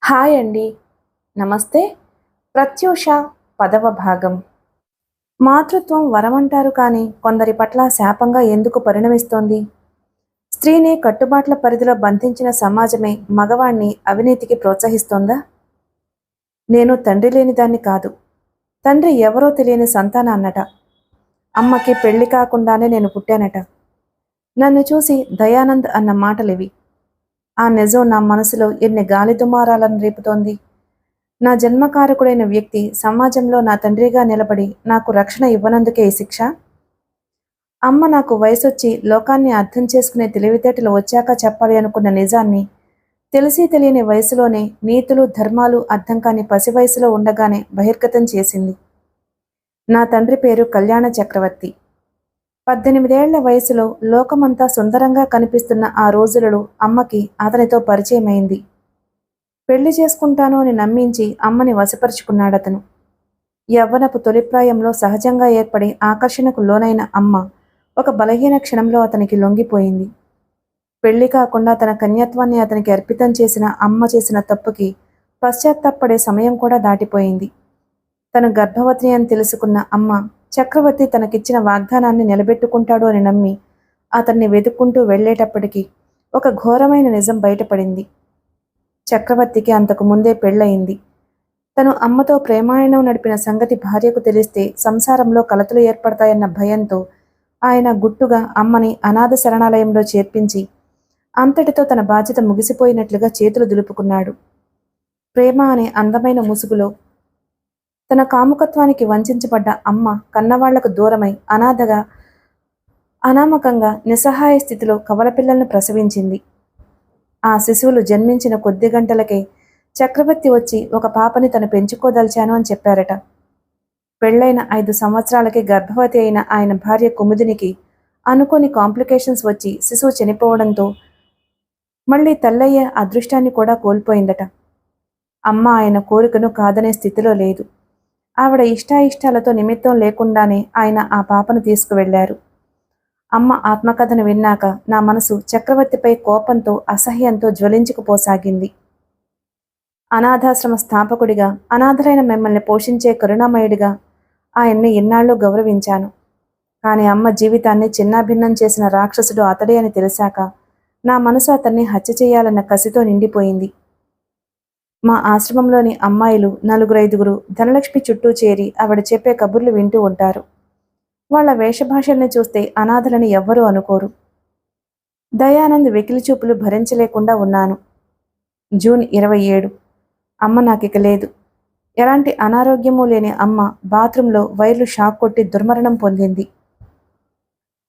Hi అండి. నమస్తే. ప్రత్యూష పదవ భాగం. మాతృత్వం వరమంటారు కానీ కొందరి పట్ల శాపంగా ఎందుకు పరిణమిస్తోంది? స్త్రీని కట్టుబాట్ల పరిధిలో బంధించిన సమాజమే మగవాణ్ణి అవినీతికి ప్రోత్సహిస్తోందా? నేను తండ్రి లేని దాన్ని కాదు. తండ్రి ఎవరో తెలియని సంతానాన్నట. అమ్మకి పెళ్లి కాకుండానే నేను పుట్టానట. నన్ను చూసి దయానంద్ అన్న మాటలివి. ఆ నిజం నా మనసులో ఎన్ని గాలి దుమారాలను రేపుతోంది. నా జన్మకారకుడైన వ్యక్తి సమాజంలో నా తండ్రిగా నిలబడి నాకు రక్షణ ఇవ్వనందుకే ఈ శిక్ష? అమ్మ నాకు వయసొచ్చి లోకాన్ని అర్థం చేసుకునే తెలివితేటలు వచ్చాక చెప్పాలి అనుకున్న నిజాన్ని తెలిసి తెలియని వయసులోనే నీతులు ధర్మాలు అర్థం కాని పసి వయసులో ఉండగానే బహిర్గతం చేసింది. నా తండ్రి పేరు కళ్యాణ చక్రవర్తి. 18 ఏళ్ల వయసులో లోకమంతా సుందరంగా కనిపిస్తున్న ఆ రోజులలో అమ్మకి అతనితో పరిచయమైంది. పెళ్లి చేసుకుంటాను అని నమ్మించి అమ్మని వశపరుచుకున్నాడతను. యవ్వనపు తొలిప్రాయంలో సహజంగా ఏర్పడే ఆకర్షణకు లోనైన అమ్మ ఒక బలహీన క్షణంలో అతనికి లొంగిపోయింది. పెళ్లి కాకుండా తన కన్యత్వాన్ని అతనికి అర్పితం చేసిన అమ్మ చేసిన తప్పుకి పశ్చాత్తాపపడే సమయం కూడా దాటిపోయింది. తను గర్భవతి అని తెలుసుకున్న అమ్మ చక్రవర్తి తనకిచ్చిన వాగ్దానాన్ని నిలబెట్టుకుంటాడు అని నమ్మి అతన్ని వెతుక్కుంటూ వెళ్లేటప్పటికీ ఒక ఘోరమైన నిజం బయటపడింది. చక్రవర్తికి అంతకు ముందే పెళ్లయింది. తను అమ్మతో ప్రేమాయణం నడిపిన సంగతి భార్యకు తెలిస్తే సంసారంలో కలతలు ఏర్పడతాయన్న భయంతో ఆయన గుట్టుగా అమ్మని అనాథ శరణాలయంలో చేర్పించి అంతటితో తన బాధ్యత ముగిసిపోయినట్లుగా చేతులు దులుపుకున్నాడు. ప్రేమ అనే అందమైన ముసుగులో తన కాముకత్వానికి వంచబడ్డ అమ్మ కన్నవాళ్లకు దూరమై అనాథగా అనామకంగా నిస్సహాయ స్థితిలో కవలపిల్లలను ప్రసవించింది. ఆ శిశువులు జన్మించిన కొద్ది గంటలకే చక్రవర్తి వచ్చి ఒక పాపని తను పెంచుకోదలిచాను అని చెప్పారట. పెళ్లైన 5 సంవత్సరాలకి గర్భవతి అయిన ఆయన భార్య కుముదినికి అనుకోని కాంప్లికేషన్స్ వచ్చి శిశువు చనిపోవడంతో మళ్లీ తల్లయ్యే అదృష్టాన్ని కూడా కోల్పోయిందట. అమ్మ ఆయన కోరికను కాదనే స్థితిలో లేదు. ఆవిడ ఇష్టాయిష్టాలతో నిమిత్తం లేకుండానే ఆయన ఆ పాపను తీసుకువెళ్లారు. అమ్మ ఆత్మకథను విన్నాక నా మనసు చక్రవర్తిపై కోపంతో అసహ్యంతో జ్వలించుకుపోసాగింది. అనాథాశ్రమ స్థాపకుడిగా అనాథలైన మిమ్మల్ని పోషించే కరుణామయుడిగా ఆయన్ని ఇన్నాళ్ళు గౌరవించాను. కానీ అమ్మ జీవితాన్ని చిన్నాభిన్నం చేసిన రాక్షసుడు అతడే అని తెలిసాక నా మనసు అతన్ని హత్య చేయాలన్న కసితో నిండిపోయింది. మా ఆశ్రమంలోని అమ్మాయిలు 4-5 ధనలక్ష్మి చుట్టూ చేరి ఆవిడ చెప్పే కబుర్లు వింటూ ఉంటారు. వాళ్ల వేషభాషల్ని చూస్తే అనాథలని ఎవ్వరూ అనుకోరు. దయానంద్ వెకిలి చూపులు భరించలేకుండా ఉన్నాను. జూన్ 27. అమ్మ నాకిక లేదు. ఎలాంటి అనారోగ్యమూ లేని అమ్మ బాత్రూంలో వైర్లు షాక్ కొట్టి దుర్మరణం పొందింది.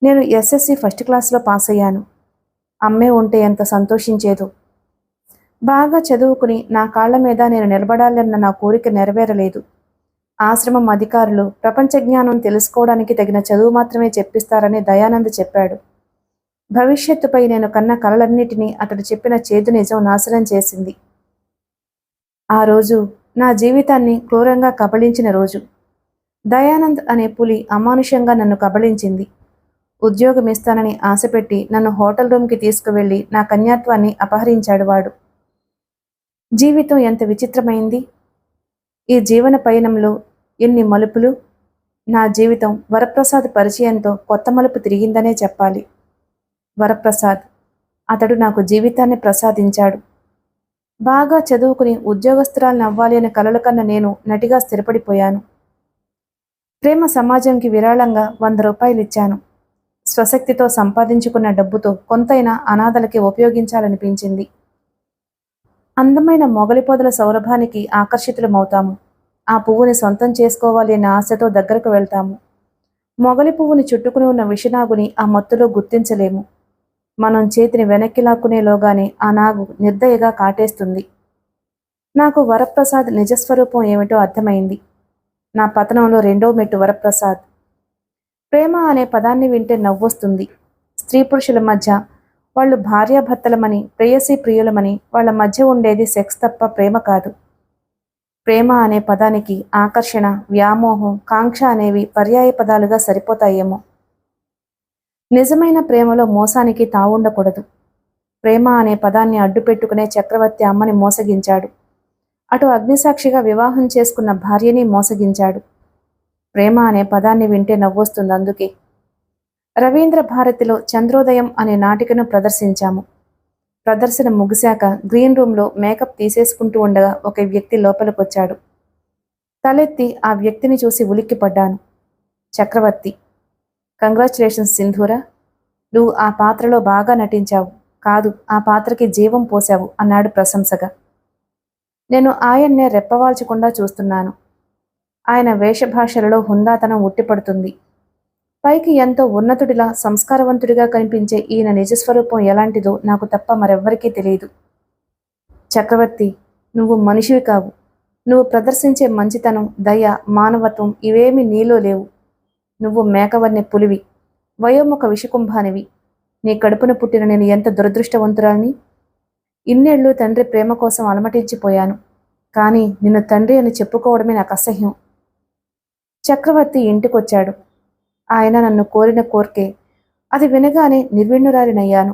నేను ఎస్ఎస్సి ఫస్ట్ క్లాస్లో పాస్ అయ్యాను. అమ్మే ఉంటే ఎంత సంతోషించేదో. బాగా చదువుకుని నా కాళ్ల మీద నేను నిలబడాలన్న నా కోరిక నెరవేరలేదు. ఆశ్రమం అధికారులు ప్రపంచ జ్ఞానం తెలుసుకోవడానికి తగిన చదువు మాత్రమే చెప్పిస్తారని దయానంద్ చెప్పాడు. భవిష్యత్తుపై నేను కన్న కలలన్నిటినీ అతడు చెప్పిన చేదు నిజం నాశనం చేసింది. ఆ రోజు నా జీవితాన్ని క్రూరంగా కబళించిన రోజు. దయానంద్ అనే పులి అమానుషంగా నన్ను కబళించింది. ఉద్యోగం ఇస్తానని ఆశపెట్టి నన్ను హోటల్ రూమ్కి తీసుకువెళ్లి నా కన్యాత్వాన్ని అపహరించాడు వాడు. జీవితం ఎంత విచిత్రమైంది. ఈ జీవన పయనంలో ఎన్ని మలుపులు. నా జీవితం వరప్రసాద్ పరిచయంతో కొత్త మలుపు తిరిగిందనే చెప్పాలి. వరప్రసాద్, అతడు నాకు జీవితాన్ని ప్రసాదించాడు. బాగా చదువుకుని ఉద్యోగస్తురాలను అవ్వాలి అని కలలు కన్న నేను నటిగా స్థిరపడిపోయాను. ప్రేమ సమాజంకి విరాళంగా 100 రూపాయలు ఇచ్చాను. స్వశక్తితో సంపాదించుకున్న డబ్బుతో కొంతైనా అనాథలకి ఉపయోగించాలనిపించింది. అందమైన మొగలి పొదల సౌరభానికి ఆకర్షితులమవుతాము. ఆ పువ్వుని సొంతం చేసుకోవాలి అనే ఆశతో దగ్గరకు వెళ్తాము. మొగలి పువ్వుని చుట్టుకుని ఉన్న విషనాగుని ఆ మత్తులో గుర్తించలేము. మనం చేతిని వెనక్కి లాక్కునేలోగానే ఆ నాగు నిర్దయగా కాటేస్తుంది. నాకు వరప్రసాద్ నిజస్వరూపం ఏమిటో అర్థమైంది. నా పతనంలో 2వ మెట్టు వరప్రసాద్. ప్రేమ అనే పదాన్ని వింటే నవ్వొస్తుంది. స్త్రీ పురుషుల మధ్య వాళ్ళు భార్యాభర్తలమని, ప్రేయసీ ప్రియులమని వాళ్ళ మధ్య ఉండేది సెక్స్ తప్ప ప్రేమ కాదు. ప్రేమ అనే పదానికి ఆకర్షణ, వ్యామోహం, కాంక్ష అనేవి పర్యాయ పదాలుగా సరిపోతాయేమో. నిజమైన ప్రేమలో మోసానికి తావుండకూడదు. ప్రేమ అనే పదాన్ని అడ్డుపెట్టుకునే చక్రవర్తి అమ్మని మోసగించాడు. అటు అగ్నిసాక్షిగా వివాహం చేసుకున్న భార్యని మోసగించాడు. ప్రేమ అనే పదాన్ని వింటే నవ్వొస్తుంది అందుకే. రవీంద్ర భారతిలో చంద్రోదయం అనే నాటికను ప్రదర్శించాము. ప్రదర్శన ముగిశాక గ్రీన్ రూమ్లో మేకప్ తీసేసుకుంటూ ఉండగా ఒక వ్యక్తి లోపలికొచ్చాడు. తలెత్తి ఆ వ్యక్తిని చూసి ఉలిక్కిపడ్డాను. చక్రవర్తి. కంగ్రాచులేషన్స్ సింధూరా, నువ్వు ఆ పాత్రలో బాగా నటించావు, కాదు ఆ పాత్రకి జీవం పోశావు అన్నాడు ప్రశంసగా. నేను ఆయన్నే రెప్పవాల్చకుండా చూస్తున్నాను. ఆయన వేషభాషలలో హుందాతనం ఉట్టిపడుతుంది. పైకి ఎంతో ఉన్నతుడిలా సంస్కారవంతుడిగా కనిపించే ఈయన నిజస్వరూపం ఎలాంటిదో నాకు తప్ప మరెవ్వరికీ తెలియదు. చక్రవర్తి, నువ్వు మనిషివి కావు. నువ్వు ప్రదర్శించే మంచితనం, దయ, మానవత్వం ఇవేమీ నీలో లేవు. నువ్వు మేకవన్నె పులివి, వయోముఖ విషకుంభానివి. నీ కడుపున పుట్టిన నేను ఎంత దురదృష్టవంతురాల్ని. ఇన్నేళ్లు తండ్రి ప్రేమ కోసం అలమటించిపోయాను, కానీ నిన్ను తండ్రి అని చెప్పుకోవడమే నాకు అసహ్యం. చక్రవర్తి ఇంటికొచ్చాడు. ఆయన నన్ను కోరిన కోర్కే. అది వినగానే నిర్విణ్ణురాలినయ్యాను.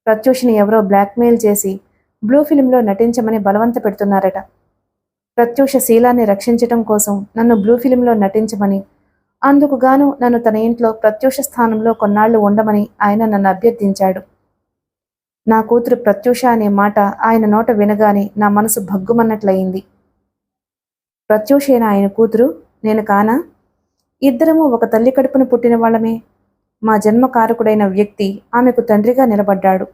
ప్రత్యూషని ఎవరో బ్లాక్మెయిల్ చేసి బ్లూ ఫిలింలో నటించమని బలవంత పెడుతున్నారట. ప్రత్యూష శీలాన్ని రక్షించటం కోసం నన్ను బ్లూ ఫిలింలో నటించమని, అందుకు గాను నన్ను తన ఇంట్లో ప్రత్యూష స్థానంలో కొన్నాళ్లు ఉండమని ఆయన నన్ను అభ్యర్థించాడు. నా కూతురు ప్రత్యూష అనే మాట ఆయన నోట వినగానే నా మనసు భగ్గుమన్నట్లయింది. ప్రత్యూషేనా ఆయన కూతురు, నేను కానా? ఇద్దరము ఒక తల్లి కడుపున పుట్టిన వాళ్ళమే. మా జన్మకారకుడైన వ్యక్తి ఆమెకు తండ్రిగా నిలబడ్డాడు.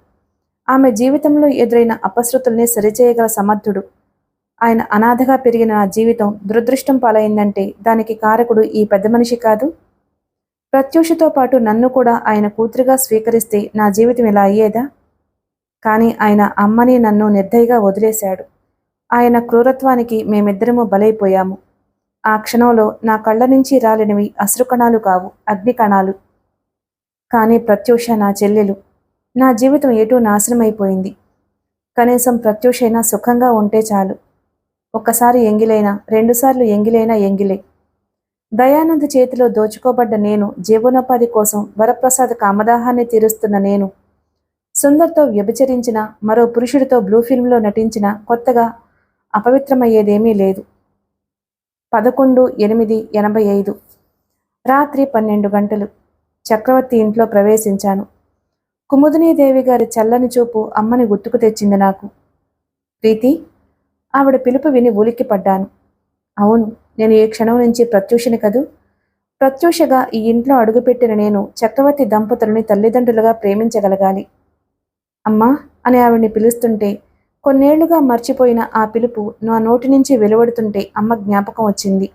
ఆమె జీవితంలో ఎదురైన అపశృతుల్ని సరిచేయగల సమర్థుడు. ఆయన అనాథగా పెరిగిన నా జీవితం దురదృష్టం పాలైందంటే దానికి కారకుడు ఈ పెద్ద మనిషి కాదు? ప్రత్యూషతో పాటు నన్ను కూడా ఆయన కూతురుగా స్వీకరిస్తే నా జీవితం ఇలా అయ్యేదా? కానీ ఆయన అమ్మని నన్ను నిర్దయగా వదిలేశాడు. ఆయన క్రూరత్వానికి మేమిద్దరము బలైపోయాము. ఆ క్షణంలో నా కళ్ళ నుంచి రాలినవి అశ్రుకణాలు కావు, అగ్నికణాలు. కానీ ప్రత్యూష నా చెల్లెలు. నా జీవితం ఎటూ నాశనమైపోయింది. కనీసం ప్రత్యూషైనా సుఖంగా ఉంటే చాలు. ఒక్కసారి ఎంగిలైనా, రెండుసార్లు ఎంగిలైనా ఎంగిలే. దయానంద్ చేతిలో దోచుకోబడ్డ నేను, జీవనోపాధి కోసం వరప్రసాద్ కామదాహాన్ని తీరుస్తున్న నేను, సుందర్తో వ్యభిచరించిన, మరో పురుషుడితో బ్లూ ఫిల్మ్లో నటించిన కొత్తగా అపవిత్రమయ్యేదేమీ లేదు. 11/8/85 రాత్రి 12 గంటలు. చక్రవర్తి ఇంట్లో ప్రవేశించాను. కుముదినీదేవి గారి చల్లని చూపు అమ్మని గుర్తుకు తెచ్చింది నాకు. ప్రీతి, ఆవిడ పిలుపు విని ఉలిక్కిపడ్డాను. అవును, నేను ఈ క్షణం నుంచి ప్రత్యూషని కదూ. ప్రత్యూషగా ఈ ఇంట్లో అడుగుపెట్టిన నేను చక్రవర్తి దంపతులని తల్లిదండ్రులుగా ప్రేమించగలగాలి. అమ్మా అని ఆవిడ్ని పిలుస్తుంటే, కొన్నేళ్లుగా మర్చిపోయిన ఆ పిలుపు నా నోటి నుంచి వెలువడుతుంటే అమ్మ జ్ఞాపకం వచ్చింది.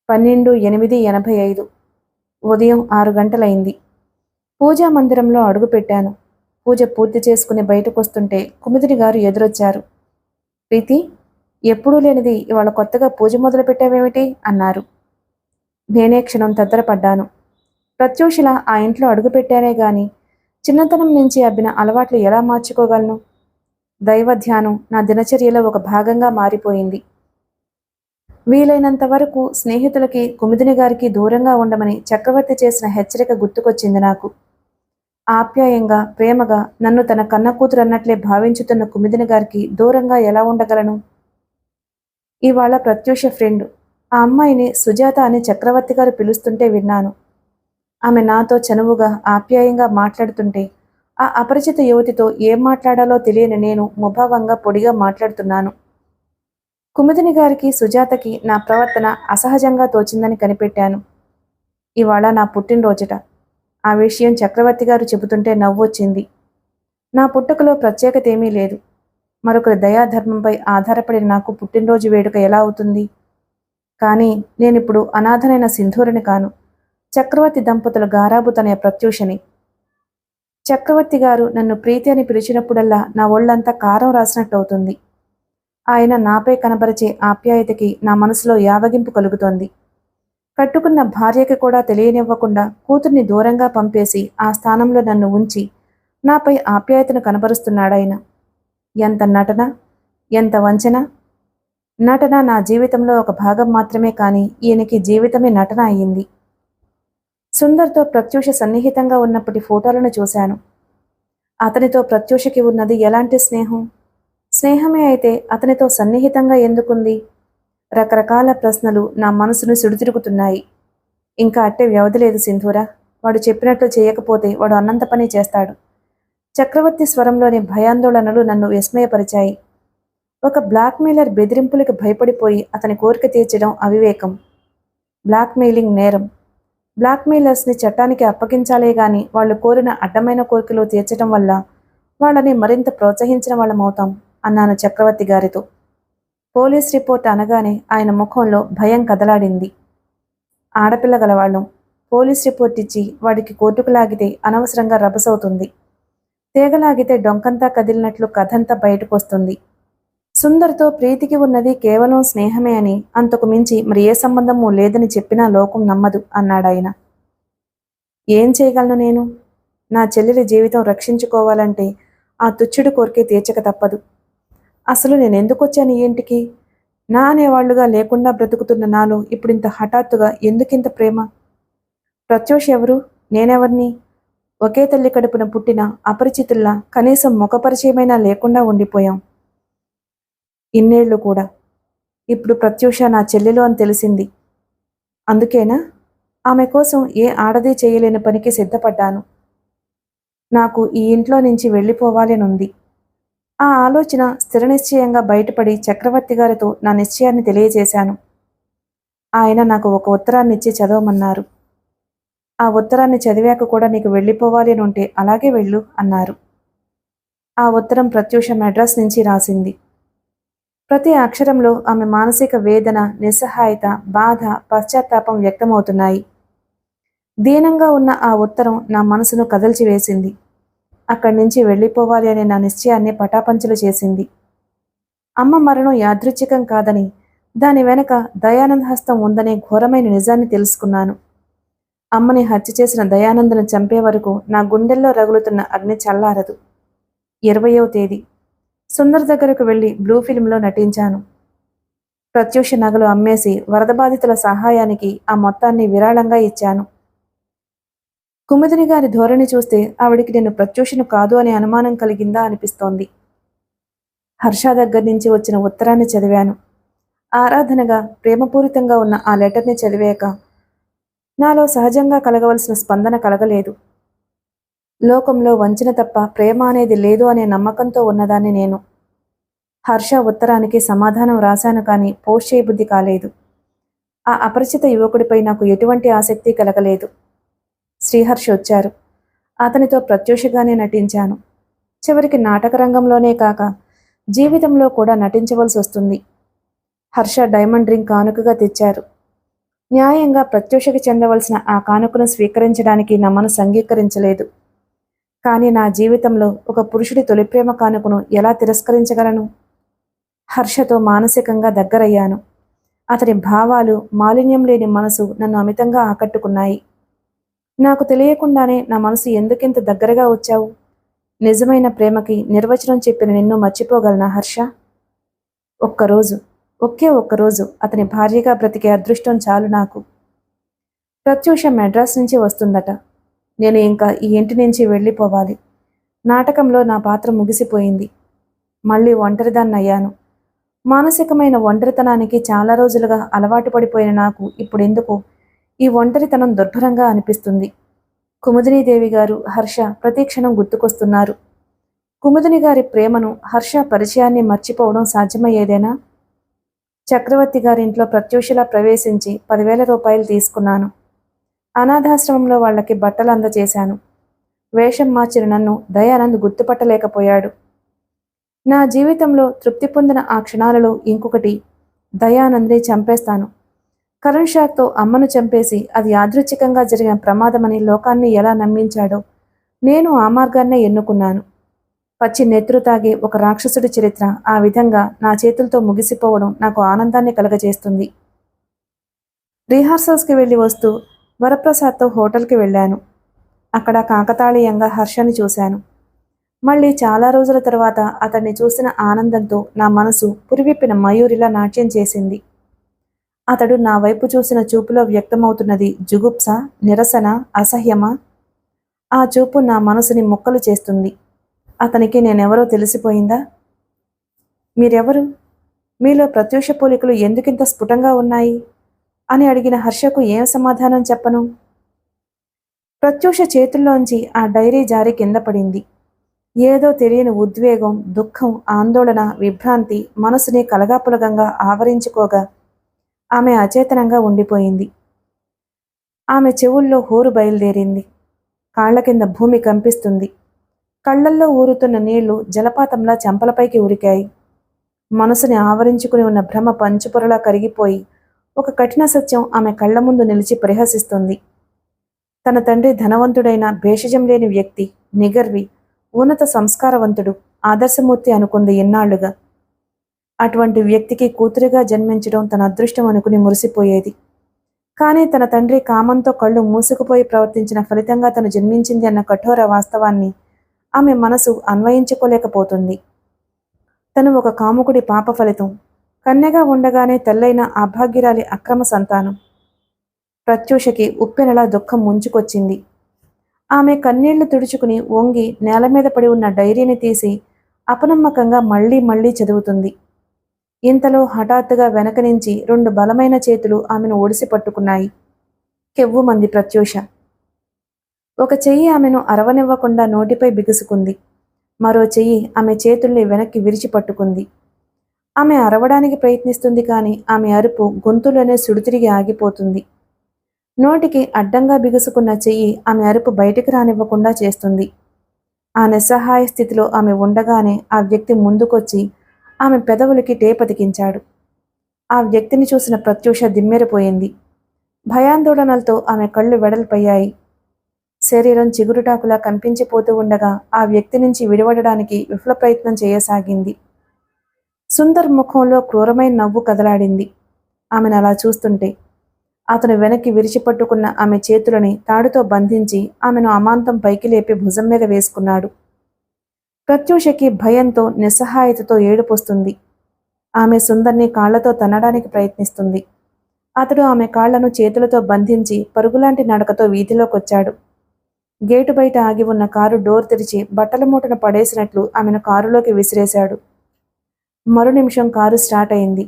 12/8/85 ఉదయం 6 గంటలైంది. పూజా మందిరంలో అడుగుపెట్టాను. పూజ పూర్తి చేసుకుని బయటకొస్తుంటే కుముదిని గారు ఎదురొచ్చారు. ప్రీతి, ఎప్పుడూ లేనిది ఇవాళ కొత్తగా పూజ మొదలు పెట్టావేమిటి అన్నారు. నేనే క్షణం తత్తరపడ్డాను. ప్రత్యూషలా ఆ ఇంట్లో అడుగుపెట్టానే గాని చిన్నతనం నుంచి అబ్బిన అలవాట్లు ఎలా మార్చుకోగలను? దైవ ధ్యానం నా దినచర్యలో ఒక భాగంగా మారిపోయింది. వీలైనంత వరకు స్నేహితులకి, కుముదిని గారికి దూరంగా ఉండమని చక్రవర్తి చేసిన హెచ్చరిక గుర్తుకొచ్చింది నాకు. ఆప్యాయంగా, ప్రేమగా నన్ను తన కన్న కూతురన్నట్లే భావించుతున్న కుముదిని గారికి దూరంగా ఎలా ఉండగలను? ఇవాళ ప్రత్యూష ఫ్రెండ్, ఆ అమ్మాయిని సుజాత అని చక్రవర్తి గారు పిలుస్తుంటే విన్నాను. ఆమె నాతో చనువుగా, ఆప్యాయంగా మాట్లాడుతుంటే ఆ అపరిచిత యువతితో ఏం మాట్లాడాలో తెలియని నేను ముభావంగా పొడిగా మాట్లాడుతున్నాను. కుముదిని గారికి, సుజాతకి నా ప్రవర్తన అసహజంగా తోచిందని కనిపెట్టాను. ఇవాళ నా పుట్టినరోజుట. ఆ విషయం చక్రవర్తి గారు చెబుతుంటే నవ్వొచ్చింది. నా పుట్టుకలో ప్రత్యేకత ఏమీ లేదు. మరొకరి దయాధర్మంపై ఆధారపడిన నాకు పుట్టినరోజు వేడుక ఎలా అవుతుంది? కానీ నేనిప్పుడు అనాథనైన సింధూరిని కాను, చక్రవర్తి దంపతుల గారాబుతనయ ప్రత్యూషని. చక్రవర్తి గారు నన్ను ప్రీతి అని పిలిచినప్పుడల్లా నా ఒళ్ళంతా కారం రాసినట్టవుతుంది. ఆయన నాపై కనబరిచే ఆప్యాయతకి నా మనసులో యావగింపు కలుగుతోంది. కట్టుకున్న భార్యకి కూడా తెలియనివ్వకుండా కూతుర్ని దూరంగా పంపేసి ఆ స్థానంలో నన్ను ఉంచి నాపై ఆప్యాయతను కనబరుస్తున్నాడాయన. ఎంత నటన, ఎంత వంచన! నటన నా జీవితంలో ఒక భాగం మాత్రమే కానీ ఈయనకి జీవితమే నటన అయ్యింది. సుందర్తో ప్రత్యూష సన్నిహితంగా ఉన్నప్పటి ఫోటోలను చూశాను. అతనితో ప్రత్యూషకి ఉన్నది ఎలాంటి స్నేహం? స్నేహమే అయితే అతనితో సన్నిహితంగా ఎందుకుంది? రకరకాల ప్రశ్నలు నా మనసును సుడితిరుగుతున్నాయి. ఇంకా అట్టే వ్యవధి లేదు సింధూరా. వాడు చెప్పినట్లు చేయకపోతే వాడు అన్నంత పని చేస్తాడు. చక్రవర్తి స్వరంలోని భయాందోళనలు నన్ను విస్మయపరిచాయి. ఒక బ్లాక్మెయిలర్ బెదిరింపులకు భయపడిపోయి అతని కోరిక తీర్చడం అవివేకం. బ్లాక్మెయిలింగ్ నేరం. బ్లాక్మెయిలర్స్ని చట్టానికి అప్పగించాలే గాని వాళ్ళు కోరిన అడ్డమైన కోరికలు తీర్చడం వల్ల వాళ్ళని మరింత ప్రోత్సహించిన వాళ్ళమవుతాం అన్నాను చక్రవర్తి గారితో. పోలీస్ రిపోర్ట్ అనగానే ఆయన ముఖంలో భయం కదలాడింది. ఆడపిల్ల గలవాళ్ళం. పోలీస్ రిపోర్ట్ ఇచ్చి వాడికి కోర్టుకు లాగితే అనవసరంగా రభసవుతుంది. తీగలాగితే డొంకంతా కదిలినట్లు కథంతా బయటకొస్తుంది. సుందర్తో ప్రీతికి ఉన్నది కేవలం స్నేహమే అని, అంతకు మించి మరి ఏ సంబంధమూ లేదని చెప్పినా లోకం నమ్మదు అన్నాడాయన. ఏం చేయగలను నేను? నా చెల్లెలి జీవితం రక్షించుకోవాలంటే ఆ తుచ్చుడు కోరికే తీర్చక తప్పదు. అసలు నేనెందుకొచ్చాను ఈ ఇంటికి? నా అనేవాళ్లుగా లేకుండా బ్రతుకుతున్న నాలో ఇప్పుడింత హఠాత్తుగా ఎందుకింత ప్రేమ? ప్రత్యూష్ ఎవరు? నేనెవర్ని? ఒకే తల్లి కడుపున పుట్టిన అపరిచితుల్లా కనీసం ముఖపరిచయమైనా లేకుండా ఉండిపోయాం. ఇన్నేళ్లు కూడా. ఇప్పుడు ప్రత్యూష నా చెల్లెలు అని తెలిసింది. అందుకేనా ఆమె కోసం ఏ ఆడది చేయలేని పనికి సిద్ధపడ్డాను. నాకు ఈ ఇంట్లో నుంచి వెళ్ళిపోవాలనుంది. ఆ ఆలోచన స్థిర నిశ్చయంగా బయటపడి చక్రవర్తి గారితో నా నిశ్చయాన్ని తెలియజేశాను. ఆయన నాకు ఒక ఉత్తరాన్నిచ్చి చదవమన్నారు. ఆ ఉత్తరాన్ని చదివాక కూడా నీకు వెళ్ళిపోవాలి అని ఉంటే అలాగే వెళ్ళు అన్నారు. ఆ ఉత్తరం ప్రత్యూష మెడ్రాస్ నుంచి రాసింది. ప్రతి అక్షరంలో ఆమె మానసిక వేదన, నిస్సహాయత, బాధ, పశ్చాత్తాపం వ్యక్తమవుతున్నాయి. దీనంగా ఉన్న ఆ ఉత్తరం నా మనసును కదల్చివేసింది. అక్కడి నుంచి వెళ్ళిపోవాలి అనే నా నిశ్చయాన్ని పటాపంచలు చేసింది. అమ్మ మరణం యాదృచ్ఛికం కాదని, దాని వెనక దయానంద్ హస్తం ఉందనే ఘోరమైన నిజాన్ని తెలుసుకున్నాను. అమ్మని హత్య చేసిన దయానందను చంపే వరకు నా గుండెల్లో రగులుతున్న అగ్ని చల్లారదు. 20వ తేదీ సుందర్ దగ్గరకు వెళ్లి బ్లూ ఫిల్మ్లో నటించాను. ప్రత్యూష నగలు అమ్మేసి వరద బాధితుల సహాయానికి ఆ మొత్తాన్ని విరాళంగా ఇచ్చాను. కుముదిని గారి ధోరణి చూస్తే ఆవిడికి నేను ప్రత్యూషను కాదు అనే అనుమానం కలిగిందా అనిపిస్తోంది. హర్ష దగ్గర నుంచి వచ్చిన ఉత్తరాన్ని చదివాను. ఆరాధనగా, ప్రేమపూరితంగా ఉన్న ఆ లెటర్ని చదివాక నాలో సహజంగా కలగవలసిన స్పందన కలగలేదు. లోకంలో వంచన తప్ప ప్రేమ అనేది లేదు అనే నమ్మకంతో ఉన్నదాన్ని నేను. హర్ష ఉత్తరానికి సమాధానం రాశాను కానీ పోస్ట్ చేయబుద్ధి కాలేదు. ఆ అపరిచిత యువకుడిపై నాకు ఎటువంటి ఆసక్తి కలగలేదు. శ్రీహర్ష వచ్చారు. అతనితో ప్రత్యూషగానే నటించాను. చివరికి నాటక రంగంలోనే కాక జీవితంలో కూడా నటించవలసి వస్తుంది. హర్ష డైమండ్ రింగ్ కానుకగా తెచ్చారు. న్యాయంగా ప్రత్యూషకి చెందవలసిన ఆ కానుకను స్వీకరించడానికి నా మనసు అంగీకరించలేదు. కానీ నా జీవితంలో ఒక పురుషుడి తొలి ప్రేమ కానుకను ఎలా తిరస్కరించగలను? హర్షతో మానసికంగా దగ్గరయ్యాను. అతని భావాలు, మాలిన్యం లేని మనసు నన్ను అమితంగా ఆకట్టుకున్నాయి. నాకు తెలియకుండానే నా మనసు ఎందుకింత దగ్గరగా వచ్చావు? నిజమైన ప్రేమకి నిర్వచనం చెప్పిన నిన్ను మర్చిపోగలనా హర్ష? ఒక్కరోజు, ఒక్కరోజు అతని భార్యగా బ్రతికే అదృష్టం చాలు నాకు. ప్రత్యూష మెడ్రాస్ నుంచి వస్తుందట. నేను ఇంకా ఈ ఇంటి నుంచి వెళ్ళిపోవాలి. నాటకంలో నా పాత్ర ముగిసిపోయింది. మళ్ళీ ఒంటరిదాన్నయ్యాను. మానసికమైన ఒంటరితనానికి చాలా రోజులుగా అలవాటు పడిపోయిన నాకు ఇప్పుడెందుకో ఈ ఒంటరితనం దుర్భరంగా అనిపిస్తుంది. కుముదినీదేవి గారు, హర్ష ప్రతిక్షణం గుర్తుకొస్తున్నారు. కుముదిని గారి ప్రేమను, హర్ష పరిచయాన్ని మర్చిపోవడం సాధ్యమయ్యేదేనా? చక్రవర్తి గారింట్లో ప్రత్యూషలా ప్రవేశించి 10,000 రూపాయలు తీసుకున్నాను. అనాథాశ్రమంలో వాళ్లకి బట్టలు అందజేశాను. వేషం మార్చిన నన్ను దయానంద్ గుర్తుపట్టలేకపోయాడు. నా జీవితంలో తృప్తి పొందిన ఆ క్షణాలలో ఇంకొకటి, దయానంద్ని చంపేస్తాను. కరెంట్ షాక్తో అమ్మను చంపేసి అది యాదృచ్ఛికంగా జరిగిన ప్రమాదమని లోకాన్ని ఎలా నమ్మించాడో నేను ఆ మార్గాన్నే ఎన్నుకున్నాను. పచ్చి నెత్తురు తాగే ఒక రాక్షసుడి చరిత్ర ఆ విధంగా నా చేతులతో ముగిసిపోవడం నాకు ఆనందాన్ని కలగజేస్తుంది. రిహార్సల్స్కి వెళ్ళి వస్తూ వరప్రసాద్తో హోటల్కి వెళ్ళాను. అక్కడ కాకతాళీయంగా హర్షని చూశాను. మళ్ళీ చాలా రోజుల తర్వాత అతన్ని చూసిన ఆనందంతో నా మనసు పురివిప్పిన మయూరిలా నాట్యం చేసింది. అతడు నా వైపు చూసిన చూపులో వ్యక్తమవుతున్నది జుగుప్స, నిరసన, అసహ్యమా? ఆ చూపు నా మనసుని ముక్కలు చేస్తుంది. అతనికి నేనెవరో తెలిసిపోయిందా? మీరెవరు? మీలో ప్రత్యూష పోలికలు ఎందుకింత స్ఫుటంగా ఉన్నాయి అని అడిగిన హర్షకు ఏం సమాధానం చెప్పను? ప్రత్యూష చేతుల్లోంచి ఆ డైరీ జారి కింద పడింది. ఏదో తెలియని ఉద్వేగం, దుఃఖం, ఆందోళన, విభ్రాంతి మనసుని కలగాపులగంగా ఆవరించుకోగా ఆమె అచేతనంగా ఉండిపోయింది. ఆమె చెవుల్లో హోరు బయలుదేరింది. కాళ్ల కింద భూమి కంపిస్తుంది. కళ్లల్లో ఊరుతున్న నీళ్లు జలపాతంలా చెంపలపైకి ఉరికాయి. మనసుని ఆవరించుకుని ఉన్న భ్రమ పంచుపొరలా కరిగిపోయి ఒక కఠిన సత్యం ఆమె కళ్ల ముందు నిలిచి పరిహసిస్తుంది. తన తండ్రి ధనవంతుడైన భేషజం లేని వ్యక్తి, నిగర్వి, ఉన్నత సంస్కారవంతుడు, ఆదర్శమూర్తి అనుకుంది ఎన్నాళ్లుగా. అటువంటి వ్యక్తికి కూతురిగా జన్మించడం తన అదృష్టం అనుకుని మురిసిపోయేది. కానీ తన తండ్రి కామంతో కళ్ళు మూసుకుపోయి ప్రవర్తించిన ఫలితంగా తను జన్మించింది అన్న కఠోర వాస్తవాన్ని ఆమె మనసు అన్వయించుకోలేకపోతుంది. తను ఒక కాముకుడి పాప ఫలితం, కన్యగా ఉండగానే తల్లైన అభాగ్యురాలి అక్రమ సంతానం. ప్రత్యూషకి ఉప్పెనలా దుఃఖం ముంచుకొచ్చింది. ఆమె కన్నీళ్లు తుడుచుకుని వంగి నేల మీద పడి ఉన్న డైరీని తీసి అపనమ్మకంగా మళ్లీ మళ్లీ చదువుతుంది. ఇంతలో హఠాత్తుగా వెనక నుంచి 2 బలమైన చేతులు ఆమెను ఒడిసి పట్టుకున్నాయి. కెవ్వుమంది ప్రత్యూష. ఒక చెయ్యి ఆమెను అరవనివ్వకుండా నోటిపై బిగుసుకుంది. మరో చెయ్యి ఆమె చేతుల్ని వెనక్కి విరిచి పట్టుకుంది. ఆమె అరవడానికి ప్రయత్నిస్తుంది కానీ ఆమె అరుపు గొంతులోనే సుడితిరిగి ఆగిపోతుంది. నోటికి అడ్డంగా బిగుసుకున్న చెయ్యి ఆమె అరుపు బయటికి రానివ్వకుండా చేస్తుంది. ఆ నిస్సహాయ స్థితిలో ఆమె ఉండగానే ఆ వ్యక్తి ముందుకొచ్చి ఆమె పెదవులకి టేపతికించాడు. ఆ వ్యక్తిని చూసిన ప్రత్యూష దిమ్మెరిపోయింది. భయాందోళనలతో ఆమె కళ్ళు వెడల్పయ్యాయి. శరీరం చిగురుటాకులా కంపించిపోతూ ఉండగా ఆ వ్యక్తి నుంచి విడివడడానికి విఫల ప్రయత్నం చేయసాగింది. సుందర్ ముఖంలో క్రూరమైన నవ్వు కదలాడింది ఆమెను అలా చూస్తుంటే. అతను వెనక్కి విరిచిపట్టుకున్న ఆమె చేతులని తాడుతో బంధించి ఆమెను అమాంతం పైకి లేపి భుజం మీద వేసుకున్నాడు. ప్రత్యూషకి భయంతో నిస్సహాయతతో ఏడుపొస్తుంది. ఆమె సుందర్ని కాళ్లతో తన్నడానికి ప్రయత్నిస్తుంది. అతడు ఆమె కాళ్లను చేతులతో బంధించి పరుగులాంటి నడకతో వీధిలోకొచ్చాడు. గేటు బయట ఆగి ఉన్న కారు డోర్ తెరిచి బట్టల మూటను పడేసినట్లు ఆమెను కారులోకి విసిరేశాడు. మరు నిమిషం కారు స్టార్ట్ అయింది.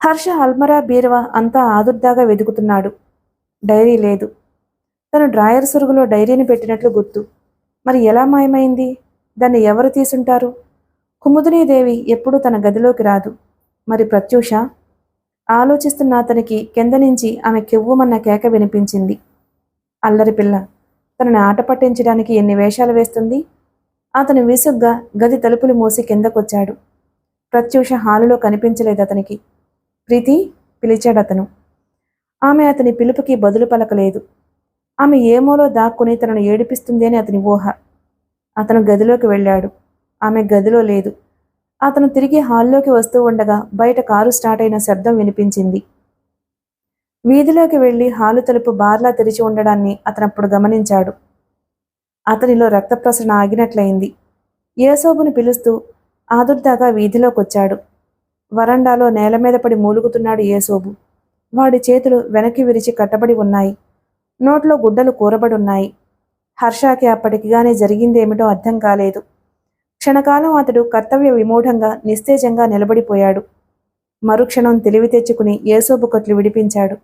హర్ష అల్మరా బీరువా అంతా ఆదుర్దాగా వెతుకుతున్నాడు. డైరీ లేదు. తను డ్రాయర్ సురుగులో డైరీని పెట్టినట్లు గుర్తు. మరి ఎలా మాయమైంది? దాన్ని ఎవరు తీసుంటారు? కుముదినీదేవి ఎప్పుడూ తన గదిలోకి రాదు. మరి ప్రత్యూష? ఆలోచిస్తున్న అతనికి కింద నుంచి ఆమె కెవ్వుమన్న కేక వినిపించింది. అల్లరి పిల్ల. తనని ఆట పట్టించడానికి ఎన్ని వేషాలు వేస్తుంది? అతను విసుగ్గా గది తలుపులు మూసి కిందకొచ్చాడు. ప్రత్యూష హాలులో కనిపించలేదు అతనికి. ప్రీతి పిలిచాడతను. ఆమె అతని పిలుపుకి బదులు పలకలేదు. ఆమె ఏమోలో దాక్కుని తనను ఏడిపిస్తుంది అని అతని ఊహ. అతను గదిలోకి వెళ్ళాడు. ఆమె గదిలో లేదు. అతను తిరిగి హాల్లోకి వస్తూ ఉండగా బయట కారు స్టార్ట్ అయిన శబ్దం వినిపించింది. వీధిలోకి వెళ్లి హాలు తలుపు బార్లా తెరిచి ఉండడాన్ని అతనప్పుడు గమనించాడు. అతనిలో రక్త ప్రసరణ ఆగినట్లయింది. యేసోబుని పిలుస్తూ ఆదుర్దాగా వీధిలోకొచ్చాడు. వరండాలో నేల మీద పడి మూలుగుతున్నాడు యేసోబు. వాడి చేతులు వెనక్కి విరిచి కట్టబడి ఉన్నాయి. నోట్లో గుడ్డలు కూరబడున్నాయి. హర్షాకి అప్పటికిగానే జరిగిందేమిటో అర్థం కాలేదు. క్షణకాలం అతడు కర్తవ్య విమూఢంగా నిస్తేజంగా నిలబడిపోయాడు. మరుక్షణం తెలివి తెచ్చుకుని యేసోబు కట్లు విడిపించాడు.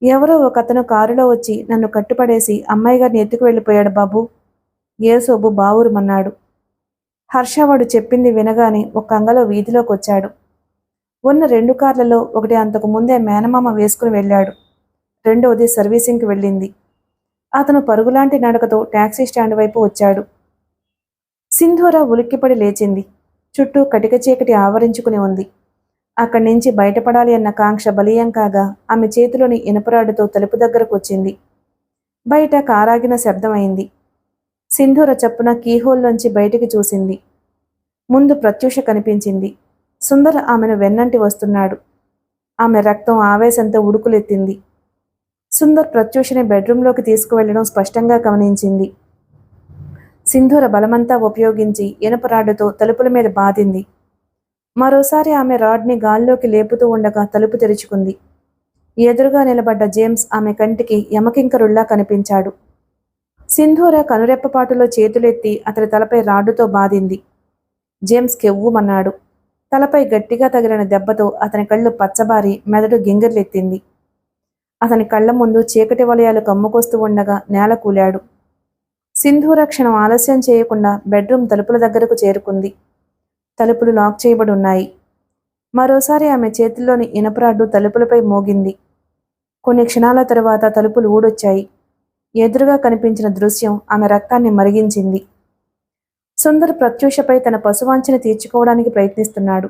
ఎవరో ఒకతను కారులో వచ్చి నన్ను కట్టుపడేసి అమ్మాయి గారిని ఎత్తుకు వెళ్ళిపోయాడు బాబు. యేసోబు బావురుమన్నాడు. హర్ష వాడు చెప్పింది వినగానే ఒక అంగలో వీధిలోకొచ్చాడు. ఉన్న 2 కార్లలో ఒకటి అంతకు ముందే మేనమామ వేసుకుని వెళ్ళాడు. రెండోది సర్వీసింగ్కి వెళ్ళింది. అతను పరుగులాంటి నడకతో టాక్సీ స్టాండ్ వైపు వచ్చాడు. సింధూర ఉలిక్కిపడి లేచింది. చుట్టూ కటిక చీకటి ఆవరించుకుని ఉంది. అక్కడి నుంచి బయటపడాలి అన్న కాంక్ష బలీయం కాగా ఆమె చేతిలోని ఇనపరాడుతో తలుపు దగ్గరకు వచ్చింది. బయట కారాగిన శబ్దమైంది. సింధూర చప్పున కీహోల్లోంచి బయటికి చూసింది. ముందు ప్రత్యూష కనిపించింది. సుందర్ ఆమెను వెన్నంటి వస్తున్నాడు. ఆమె రక్తం ఆవేశంతో ఉడుకులెత్తింది. సుందర్ ప్రత్యూషని బెడ్రూంలోకి తీసుకువెళ్లడం స్పష్టంగా గమనించింది. సింధూర బలమంతా ఉపయోగించి ఇనపరాడుతో తలుపుల మీద బాదింది. మరోసారి ఆమె రాడ్ని గాల్లోకి లేపుతూ ఉండగా తలుపు తెరుచుకుంది. ఎదురుగా నిలబడ్డ జేమ్స్ ఆమె కంటికి యమకింకరుల్లా కనిపించాడు. సింధూర కనురెప్పపాటులో చేతులెత్తి అతని తలపై రాడ్డుతో బాదింది. జేమ్స్ కెవ్వుమన్నాడు. తలపై గట్టిగా తగిలిన దెబ్బతో అతని కళ్ళు పచ్చబారి మెదడు గింగిర్లెత్తింది. అతని కళ్ల ముందు చీకటి వలయాలు కమ్ముకొస్తూ ఉండగా నేల కూలాడు. సింధూర క్షణం ఆలస్యం చేయకుండా బెడ్రూమ్ తలుపుల దగ్గరకు చేరుకుంది. తలుపులు లాక్ చేయబడి ఉన్నాయి. మరోసారి ఆమె చేతుల్లోని ఇనపరాడ్డు తలుపులపై మోగింది. కొన్ని క్షణాల తరువాత తలుపులు ఊడొచ్చాయి. ఎదురుగా కనిపించిన దృశ్యం ఆమె రక్తాన్ని మరిగించింది. సుందర్ ప్రత్యూషపై తన పశువాంఛని తీర్చుకోవడానికి ప్రయత్నిస్తున్నాడు.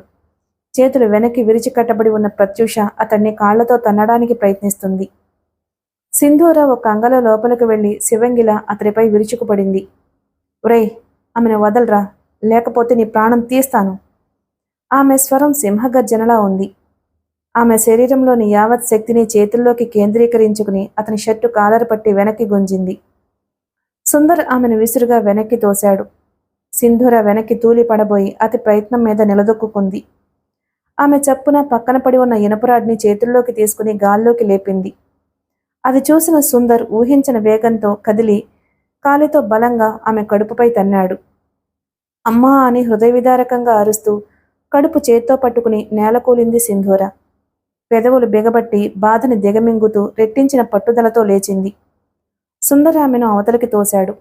చేతులు వెనక్కి విరిచి కట్టబడి ఉన్న ప్రత్యూష అతన్ని కాళ్లతో తన్నడానికి ప్రయత్నిస్తుంది. సింధూర ఒక అంగలో లోపలికి వెళ్లి శివంగిలా అతడిపై విరుచుకుపడింది. ఒరేయ్, ఆమెను వదలరా, లేకపోతే నీ ప్రాణం తీస్తాను. ఆమె స్వరం సింహగర్జనలా ఉంది. ఆమె శరీరంలోని యావత్ శక్తిని చేతుల్లోకి కేంద్రీకరించుకుని అతని షర్టు కాలర్ పట్టి వెనక్కి గుంజింది. సుందర్ ఆమెను విసురుగా వెనక్కి తోశాడు. సింధూర వెనక్కి తూలి పడబోయి అతి ప్రయత్నం మీద నిలదొక్కుంది. ఆమె చప్పున పక్కన పడి ఉన్న ఇనపరాడ్ని చేతుల్లోకి తీసుకుని గాల్లోకి లేపింది. అది చూసిన సుందర్ ఊహించిన వేగంతో కదిలి కాలితో బలంగా ఆమె కడుపుపై తన్నాడు. అమ్మా అని హృదయవిదారకంగా అరుస్తూ కడుపు చేత్తో పట్టుకుని నేలకూలింది సింధూర. పెదవులు బిగబట్టి బాధని దిగమింగుతూ రెట్టించిన పట్టుదలతో లేచింది. సుందర్ ఆమెను అవతలికి తోశాడు.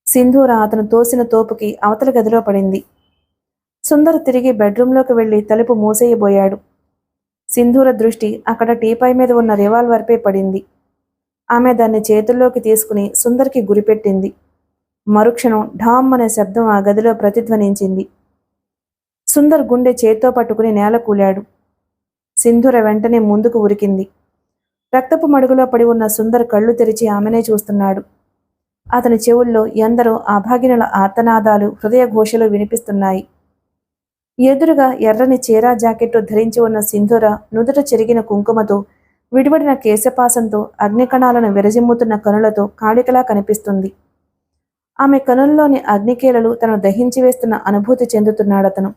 సింధూర అతను తోసిన తోపుకి అవతల గదిలో పడింది. సుందర్ తిరిగి బెడ్రూంలోకి వెళ్లి తలుపు మూసేయబోయాడు. సింధూర దృష్టి అక్కడ టీపాయ్ మీద ఉన్న రివాల్వర్పై పడింది. ఆమె దాన్ని చేతుల్లోకి తీసుకుని సుందర్కి గురిపెట్టింది. మరుక్షణం ఢామ్ అనే శబ్దం ఆ గదిలో ప్రతిధ్వనించింది. సుందర్ గుండె చేత్తో పట్టుకుని నేల కూలాడు. సింధూర వెంటనే ముందుకు ఉరికింది. రక్తపు మడుగులో పడి ఉన్న సుందర్ కళ్ళు తెరిచి ఆమెనే చూస్తున్నాడు. అతని చెవుల్లో ఎందరో అభాగినుల ఆర్తనాదాలు, హృదయఘోషలు వినిపిస్తున్నాయి. ఎదురుగా ఎర్రని చీరా జాకెట్టు ధరించి ఉన్న సింధూర నుదుట చెరిగిన కుంకుమతో, విడివడిన కేశపాసంతో, అగ్నికణాలను విరజిమ్ముతున్న కనులతో కాళికలా కనిపిస్తుంది. ఆమె కనుల్లోని అగ్నికీలలు తనను దహించి వేస్తున్న అనుభూతి చెందుతున్నాడతను.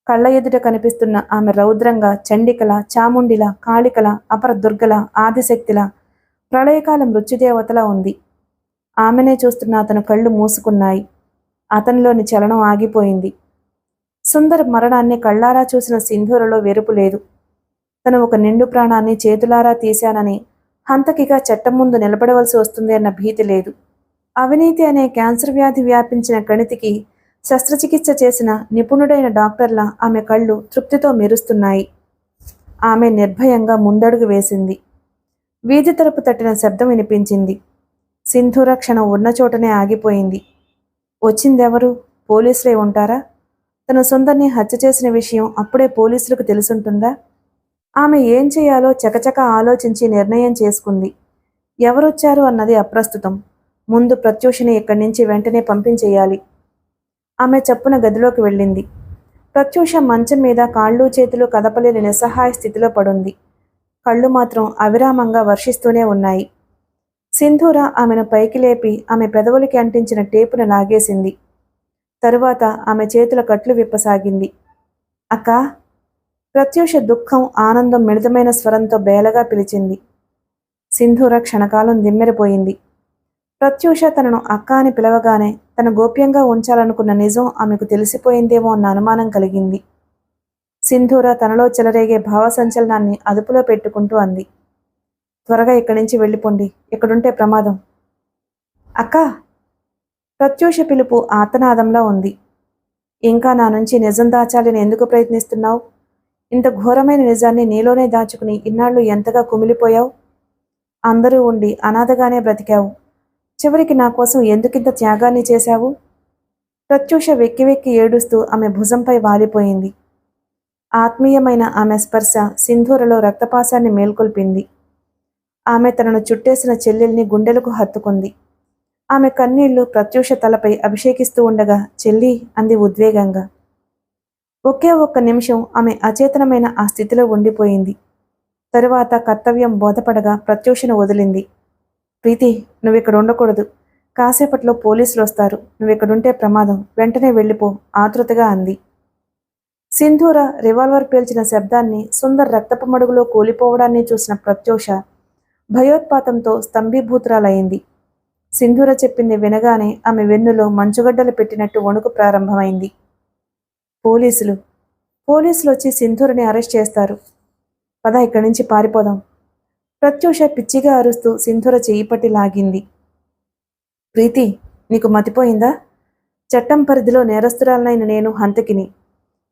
కళ్ళ ఎదుట కనిపిస్తున్న ఆమె రౌద్రంగా, చండికల, చాముండిల, కాళికల, అపర దుర్గల, ఆదిశక్తిల, ప్రళయకాల మృత్యుదేవతలా ఉంది. ఆమెనే చూస్తున్న అతను కళ్ళు మూసుకున్నాయి. అతనిలోని చలనం ఆగిపోయింది. సుందర్ మరణాన్ని కళ్ళారా చూసిన సింధూరలో వెరుపు లేదు. తను ఒక నిండు ప్రాణాన్ని చేతులారా తీశానని, హంతకిగా చట్టం ముందు నిలబడవలసి వస్తుంది అన్న భీతి లేదు. అవినీతి అనే క్యాన్సర్ వ్యాధి వ్యాపించిన కణితికి శస్త్రచికిత్స చేసిన నిపుణుడైన డాక్టర్ల ఆమె కళ్ళు తృప్తితో మెరుస్తున్నాయి. ఆమె నిర్భయంగా ముందడుగు వేసింది. వీధి తలుపు తట్టిన శబ్దం వినిపించింది. సింధూర క్షణం ఉన్న చోటనే ఆగిపోయింది. వచ్చిందెవరు? పోలీసులే ఉంటారా? తన సుందర్ని హత్య చేసిన విషయం అప్పుడే పోలీసులకు తెలుసుంటుందా? ఆమె ఏం చేయాలో చకచక ఆలోచించి నిర్ణయం చేసుకుంది. ఎవరొచ్చారు అన్నది అప్రస్తుతం. ముందు ప్రత్యూషని ఇక్కడి నుంచి వెంటనే పంపించేయాలి. ఆమె చప్పున గదిలోకి వెళ్ళింది. ప్రత్యూష మంచం మీద కాళ్ళు చేతులు కదపలేని నిస్సహాయ స్థితిలో పడుంది. కళ్ళు మాత్రం అవిరామంగా వర్షిస్తూనే ఉన్నాయి. సింధూర ఆమెను పైకి లేపి ఆమె పెదవులకి అంటించిన టేపును లాగేసింది. తరువాత ఆమె చేతుల కట్లు విప్పసాగింది. అక్కా! ప్రత్యూష దుఃఖం, ఆనందం మిళితమైన స్వరంతో బేలగా పిలిచింది. సింధూర క్షణకాలం దిమ్మెరిపోయింది. ప్రత్యూష తనను అక్క అని పిలవగానే తన గోప్యంగా ఉంచాలనుకున్న నిజం ఆమెకు తెలిసిపోయిందేమో అన్న అనుమానం కలిగింది. సింధూర తనలో చెలరేగే భావసంచలనాన్ని అదుపులో పెట్టుకుంటూ అంది. త్వరగా ఇక్కడి నుంచి వెళ్ళిపోండి, ఇక్కడుంటే ప్రమాదం. అక్కా! ప్రత్యూష పిలుపు ఆర్తనాదంలా ఉంది. ఇంకా నా నుంచి నిజం దాచాలని ఎందుకు ప్రయత్నిస్తున్నావు? ఇంత ఘోరమైన నిజాన్ని నీలోనే దాచుకుని ఇన్నాళ్ళు ఎంతగా కుమిలిపోయావు? అందరూ ఉండి అనాథగానే బ్రతికావు. చివరికి నా కోసం ఎందుకింత త్యాగాన్ని చేశావు? ప్రత్యూష వెక్కి వెక్కి ఏడుస్తూ ఆమె భుజంపై వాలిపోయింది. ఆత్మీయమైన ఆమె స్పర్శ సింధూరలో రక్తపాసాన్ని మేల్కొల్పింది. ఆమె తనను చుట్టేసిన చెల్లెల్ని గుండెలకు హత్తుకుంది. ఆమె కన్నీళ్లు ప్రత్యూష తలపై అభిషేకిస్తూ ఉండగా చెల్లి అంది ఉద్వేగంగా. ఒకే ఒక్క నిమిషం ఆమె అచేతనమైన ఆ స్థితిలో ఉండిపోయింది. తరువాత కర్తవ్యం బోధపడగా ప్రత్యూషను వదిలింది. ప్రీతి, నువ్విక్కడ ఉండకూడదు. కాసేపట్లో పోలీసులు వస్తారు. నువ్విక్కడుంటే ప్రమాదం. వెంటనే వెళ్ళిపో ఆతృతగా అంది. సింధూర రివాల్వర్ పేల్చిన శబ్దాన్ని, సుందర్ రక్తపు మడుగులో కూలిపోవడాన్ని చూసిన ప్రత్యూష భయోత్పాతంతో స్తంభీభూతురాలయ్యింది. సింధూర చెప్పింది వినగానే ఆమె వెన్నులో మంచుగడ్డలు పెట్టినట్టు వణుకు ప్రారంభమైంది. పోలీసులు పోలీసులు వచ్చి సింధూరని అరెస్ట్ చేస్తారు. పద ఇక్కడి నుంచి పారిపోదాం. ప్రత్యూష పిచ్చిగా అరుస్తూ సింధూర చెయ్యి పట్టి లాగింది. ప్రీతి, నీకు మతిపోయిందా? చట్టం పరిధిలో నేరస్తురాలనైన నేను హంతకిని.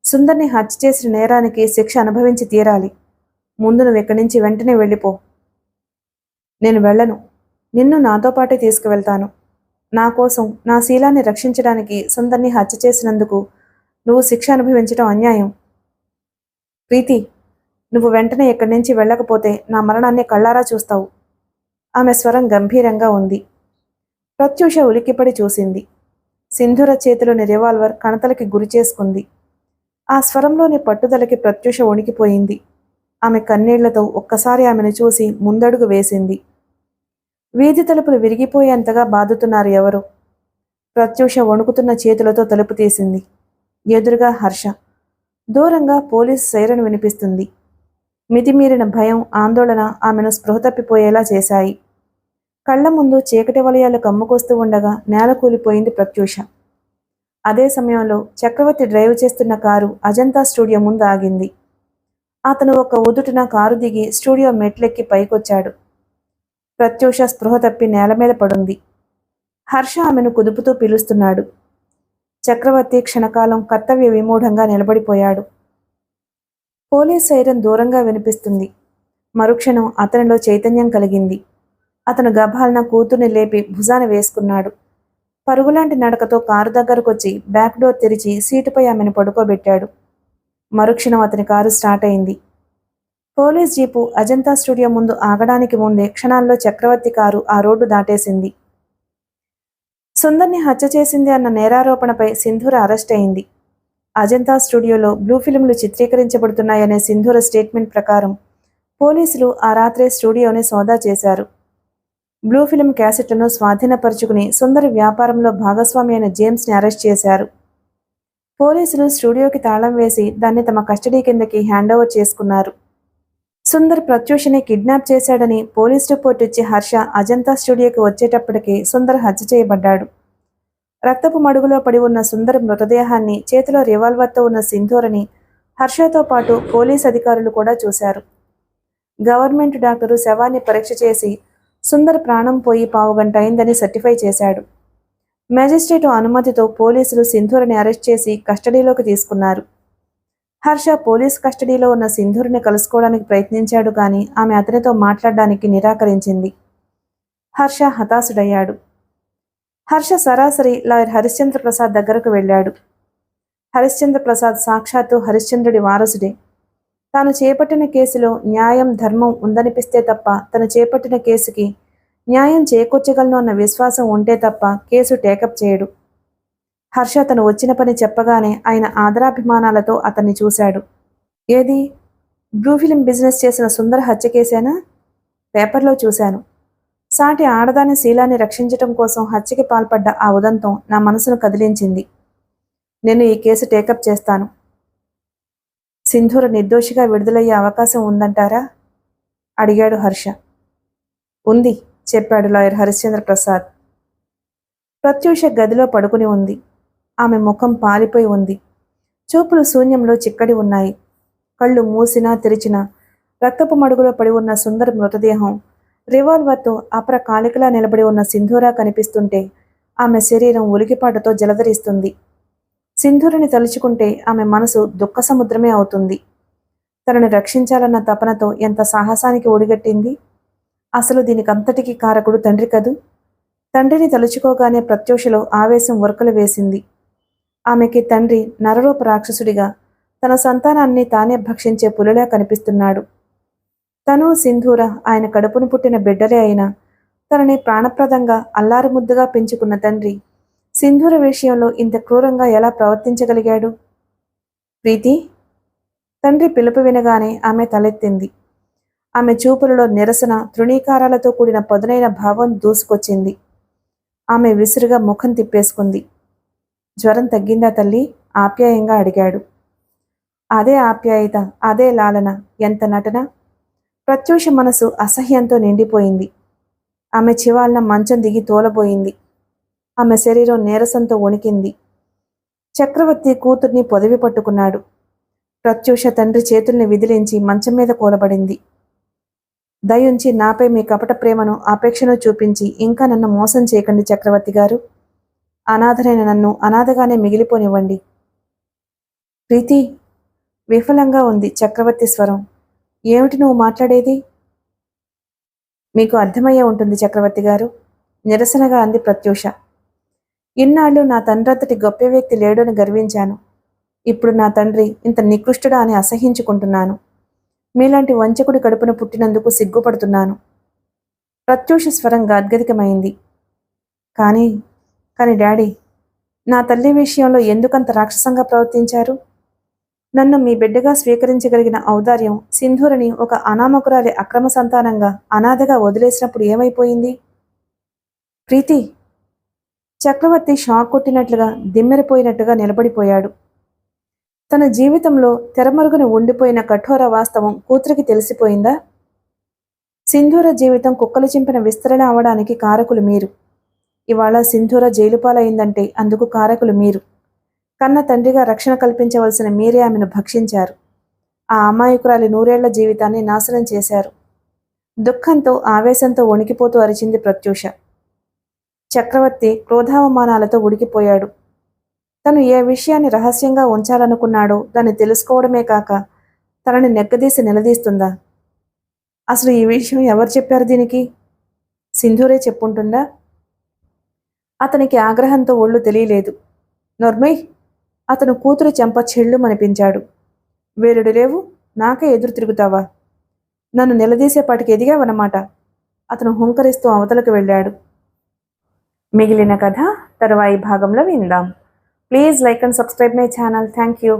సుందర్ని హత్య చేసిన నేరానికి శిక్ష అనుభవించి తీరాలి. ముందు నువ్వు ఇక్కడి నుంచి వెంటనే వెళ్ళిపో. నేను వెళ్ళను. నిన్ను నాతో పాటే తీసుకువెళ్తాను. నా కోసం, నా శీలాన్ని రక్షించడానికి సుందర్ని హత్య చేసినందుకు నువ్వు శిక్ష అనుభవించడం అన్యాయం. ప్రీతి, నువ్వు వెంటనే ఇక్కడి నుంచి వెళ్ళకపోతే నా మరణాన్ని కళ్ళారా చూస్తావు. ఆమె స్వరం గంభీరంగా ఉంది. ప్రత్యూష ఉలిక్కిపడి చూసింది. సింధూర చేతిలోని రివాల్వర్ కణతలకి గురి చేసుకుంది. ఆ స్వరంలోని పట్టుదలకి ప్రత్యూష వణికిపోయింది. ఆమె కన్నీళ్లతో ఒక్కసారి ఆమెను చూసి ముందడుగు వేసింది. వీధి తలుపులు విరిగిపోయేంతగా బాదుతున్నారు ఎవరు. ప్రత్యూష వణుకుతున్న చేతులతో తలుపు తీసింది. ఎదురుగా హర్ష. దూరంగా పోలీసు సైరన్ వినిపిస్తుంది. మితిమీరిన భయం, ఆందోళన ఆమెను స్పృహ తప్పిపోయేలా చేశాయి. కళ్ల ముందు చీకటి వలయాలు కమ్ముకొస్తూ ఉండగా నేల కూలిపోయింది ప్రత్యూష. అదే సమయంలో చక్రవర్తి డ్రైవ్ చేస్తున్న కారు అజంతా స్టూడియో ముందు ఆగింది. అతను ఒక ఉదుటున కారు దిగి స్టూడియో మెట్లెక్కి పైకొచ్చాడు. ప్రత్యూష స్పృహ తప్పి నేల మీద పడుంది. హర్ష ఆమెను కుదుపుతూ పిలుస్తున్నాడు. చక్రవర్తి క్షణకాలం కర్తవ్య విమూఢంగా నిలబడిపోయాడు. పోలీస్ సైరన్ దూరంగా వినిపిస్తుంది. మరుక్షణం అతనిలో చైతన్యం కలిగింది. అతను గభాలన కూతుర్ని లేపి భుజాన వేసుకున్నాడు. పరుగులాంటి నడకతో కారు దగ్గరకొచ్చి బ్యాక్ డోర్ తెరిచి సీటుపై ఆమెను పడుకోబెట్టాడు. మరుక్షణం అతని కారు స్టార్ట్ అయింది. పోలీస్ జీపు అజంతా స్టూడియో ముందు ఆగడానికి ముందే క్షణాల్లో చక్రవర్తి కారు ఆ రోడ్డు దాటేసింది. సుందర్ని హత్య చేసింది అన్న నేరారోపణపై సింధూర అరెస్ట్ అయింది. అజంతా స్టూడియోలో బ్లూ ఫిల్మ్లు చిత్రీకరించబడుతున్నాయనే సింధూర స్టేట్మెంట్ ప్రకారం పోలీసులు ఆ రాత్రే స్టూడియోని సోదా చేశారు. బ్లూ ఫిల్మ్ క్యాసెట్లను స్వాధీనపరుచుకుని సుందర్ వ్యాపారంలో భాగస్వామి అయిన జేమ్స్ని అరెస్ట్ చేశారు. పోలీసులు స్టూడియోకి తాళం వేసి దాన్ని తమ కస్టడీ కిందకి హ్యాండోవర్ చేసుకున్నారు. సుందర్ ప్రత్యూషని కిడ్నాప్ చేశాడని పోలీస్ రిపోర్ట్ ఇచ్చి హర్ష అజంతా స్టూడియోకి వచ్చేటప్పటికి సుందర్ హత్య చేయబడ్డాడు. రక్తపు మడుగులో పడి ఉన్న సుందర్ మృతదేహాన్ని, చేతిలో రివాల్వర్తో ఉన్న సింధూరని హర్షతో పాటు పోలీస్ అధికారులు కూడా చూశారు. గవర్నమెంట్ డాక్టరు శవాన్ని పరీక్ష చేసి సుందర్ ప్రాణం పోయి పావుగంట అయిందని సర్టిఫై చేశాడు. మేజిస్ట్రేటు అనుమతితో పోలీసులు సింధూరని అరెస్ట్ చేసి కస్టడీలోకి తీసుకున్నారు. హర్ష పోలీస్ కస్టడీలో ఉన్న సింధూరిని కలుసుకోవడానికి ప్రయత్నించాడు కానీ ఆమె అతనితో మాట్లాడడానికి నిరాకరించింది. హర్ష హతాశుడయ్యాడు. హర్ష సరాసరి లాయర్ హరిశ్చంద్ర ప్రసాద్ దగ్గరకు వెళ్ళాడు. హరిశ్చంద్ర ప్రసాద్ సాక్షాత్తు హరిశ్చంద్రుడి వారసుడే. తాను చేపట్టిన కేసులో న్యాయం, ధర్మం ఉందనిపిస్తే తప్ప తను చేపట్టిన కేసుకి న్యాయం చేకూర్చగలను అన్న విశ్వాసం ఉంటే తప్ప కేసు టేకప్ చేయడు. హర్ష తను వచ్చిన పని చెప్పగానే ఆయన ఆదరాభిమానాలతో అతన్ని చూశాడు. ఏది, బ్లూ ఫిలిం బిజినెస్ చేసిన సుందర హత్య కేసేనా? పేపర్లో చూశాను. సాటి ఆడదాని శీలాన్ని రక్షించటం కోసం హత్యకి పాల్పడ్డ ఆ ఉదంతం నా మనసును కదిలించింది. నేను ఈ కేసు టేకప్ చేస్తాను. సింధూర నిర్దోషిగా విడుదలయ్యే అవకాశం ఉందంటారా? అడిగాడు హర్ష. ఉంది, చెప్పాడు లాయర్ హరిశ్చంద్ర ప్రసాద్. ప్రత్యూష గదిలో పడుకుని ఉంది. ఆమె ముఖం పాలిపోయి ఉంది. చూపులు శూన్యంలో చిక్కడి ఉన్నాయి. కళ్ళు మూసినా తెరిచినా రక్తపు మడుగులో పడి ఉన్న సుందర మృతదేహం, రివాల్వర్తో అప్రకాళికలా నిలబడి ఉన్న సింధూర కనిపిస్తుంటే ఆమె శరీరం ఉలికిపాటుతో జలధరిస్తుంది. సింధూరని తలుచుకుంటే ఆమె మనసు దుఃఖ సముద్రమే అవుతుంది. తనని రక్షించాలన్న తపనతో ఎంత సాహసానికి ఒడిగట్టింది. అసలు దీనికంతటికీ కారకుడు తండ్రి కదూ. తండ్రిని తలుచుకోగానే ప్రత్యూషలో ఆవేశం ఉరకలు వేసింది. ఆమెకి తండ్రి నరరూప రాక్షసుడిగా తన సంతానాన్ని తానే భక్షించే పులిలా కనిపిస్తున్నాడు. తను సింధూర ఆయన కడుపును పుట్టిన బిడ్డలే అయినా తనని ప్రాణప్రదంగా అల్లారు ముద్దుగా పెంచుకున్న తండ్రి సింధూర విషయంలో ఇంత క్రూరంగా ఎలా ప్రవర్తించగలిగాడు? ప్రీతి, తండ్రి పిలుపు వినగానే ఆమె తలెత్తింది. ఆమె చూపులలో నిరసన, తృణీకారాలతో కూడిన పదునైన భావం దూసుకొచ్చింది. ఆమె విసురుగా ముఖం తిప్పేసుకుంది. జ్వరం తగ్గిందా తల్లి? ఆప్యాయంగా అడిగాడు. అదే ఆప్యాయత, అదే లాలన, ఎంత నటన! ప్రత్యూష మనసు అసహ్యంతో నిండిపోయింది. ఆమె చివాలన మంచం దిగి తోలబోయింది. ఆమె శరీరం నీరసంతో వణికింది. చక్రవర్తి కూతుర్ని పొదివి పట్టుకున్నాడు. ప్రత్యూష తండ్రి చేతుల్ని విదిలించి మంచం మీద కూలబడింది. దయుంచి నాపై మీ కపట ప్రేమను ఆపేక్షను చూపించి ఇంకా నన్ను మోసం చేయకండి చక్రవర్తి గారు. అనాథనైన నన్ను అనాథగానే మిగిలిపోనివ్వండి. ప్రీతి, విఫలంగా ఉంది చక్రవర్తి స్వరం. ఏమిటి నువ్వు మాట్లాడేది? మీకు అర్థమయ్యే ఉంటుంది చక్రవర్తి గారు, నిరసనగా అంది ప్రత్యూష. ఇన్నాళ్ళు నా తండ్రంతటి గొప్ప వ్యక్తి లేడు అని గర్వించాను. ఇప్పుడు నా తండ్రి ఇంత నికృష్టుడా అని అసహించుకుంటున్నాను. మీలాంటి వంచకుడి కడుపున పుట్టినందుకు సిగ్గుపడుతున్నాను. ప్రత్యూష స్వరం గాద్గదికమైంది. కానీ డాడీ, నా తల్లి విషయంలో ఎందుకంత రాక్షసంగా ప్రవర్తించారు? నన్ను మీ బిడ్డగా స్వీకరించగలిగిన ఔదార్యం సింధూరని ఒక అనామకురాలి అక్రమ సంతానంగా అనాథగా వదిలేసినప్పుడు ఏమైపోయింది? ప్రీతి! చక్రవర్తి షాక్ కొట్టినట్లుగా దిమ్మెరిపోయినట్టుగా నిలబడిపోయాడు. తన జీవితంలో తెరమరుగున ఉండిపోయిన కఠోర వాస్తవం కూతురికి తెలిసిపోయిందా? సింధూర జీవితం కుక్కలు చింపిన విస్తరణ అవడానికి కారకులు మీరు. ఇవాళ సింధూర జైలుపాలైందంటే అందుకు కారకులు మీరు. కన్న తండ్రిగా రక్షణ కల్పించవలసిన మీరే ఆమెను భక్షించారు. ఆ అమాయకురాలి 100 ఏళ్ల జీవితాన్ని నాశనం చేశారు. దుఃఖంతో ఆవేశంతో వణికిపోతూ అరిచింది ప్రత్యూష. చక్రవర్తి క్రోధావమానాలతో ఉడికిపోయాడు. తను ఏ విషయాన్ని రహస్యంగా ఉంచాలనుకున్నాడో దాన్ని తెలుసుకోవడమే కాక తనని నెగ్గదీసి నిలదీస్తుందా? అసలు ఈ విషయం ఎవరు చెప్పారు దీనికి? సింధూరే చెప్పుంటుందా? అతనికి ఆగ్రహంతో ఒళ్ళు తెలియలేదు. నోర్మయ్! అతను కూతురు చెంప చెళ్ళుమనిపించాడు. వేరుడు లేవు, నాకే ఎదురు తిరుగుతావా? నన్ను నిలదీసేపాటికి ఎదిగావన్నమాట. అతను హుంకరిస్తూ అవతలకు వెళ్ళాడు. మిగిలిన కథ తరువాయి భాగంలో విందాం. Please like and subscribe my channel. Thank you.